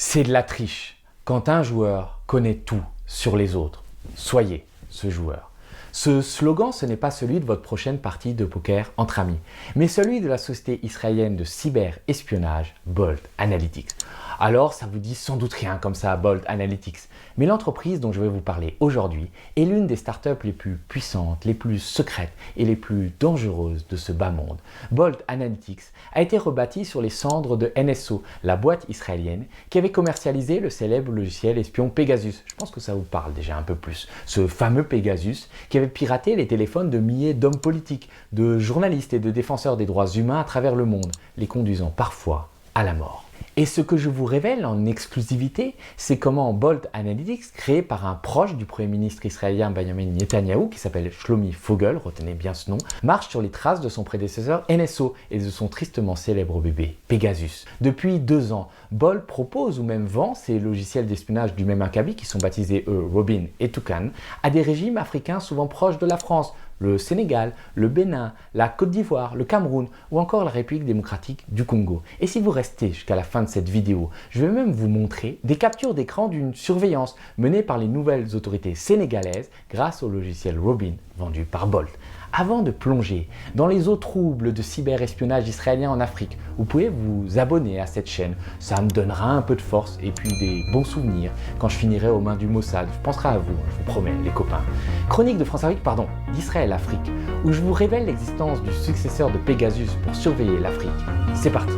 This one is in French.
C'est de la triche quand un joueur connaît tout sur les autres. Soyez ce joueur. Ce slogan, ce n'est pas celui de votre prochaine partie de poker entre amis, mais celui de la société israélienne de cyber-espionnage Bolt Analytics. Alors, ça vous dit sans doute rien comme ça, Bolt Analytics, mais l'entreprise dont je vais vous parler aujourd'hui est l'une des startups les plus puissantes, les plus secrètes et les plus dangereuses de ce bas monde. Bolt Analytics a été rebâtie sur les cendres de NSO, la boîte israélienne qui avait commercialisé le célèbre logiciel espion Pegasus. Je pense que ça vous parle déjà un peu plus. Ce fameux Pegasus qui avait piraté les téléphones de milliers d'hommes politiques, de journalistes et de défenseurs des droits humains à travers le monde, les conduisant parfois à la mort. Et ce que je vous révèle en exclusivité, c'est comment Bolt Analytics, créé par un proche du Premier ministre israélien Benjamin Netanyahou, qui s'appelle Shlomi Fogel, retenez bien ce nom, marche sur les traces de son prédécesseur NSO et de son tristement célèbre bébé Pegasus. Depuis 2 ans, Bolt propose ou même vend ses logiciels d'espionnage du même acabit, qui sont baptisés Robin et Toucan, à des régimes africains souvent proches de la France, le Sénégal, le Bénin, la Côte d'Ivoire, le Cameroun ou encore la République démocratique du Congo. Et si vous restez jusqu'à la fin de cette vidéo, je vais même vous montrer des captures d'écran d'une surveillance menée par les nouvelles autorités sénégalaises grâce au logiciel Robin vendu par Bolt. Avant de plonger dans les eaux troubles de cyberespionnage israélien en Afrique, vous pouvez vous abonner à cette chaîne. Ça me donnera un peu de force et puis des bons souvenirs quand je finirai aux mains du Mossad. Je penserai à vous, je vous promets, les copains. Chronique de France-Afrique, d'Israël-Afrique, où je vous révèle l'existence du successeur de Pegasus pour surveiller l'Afrique. C'est parti.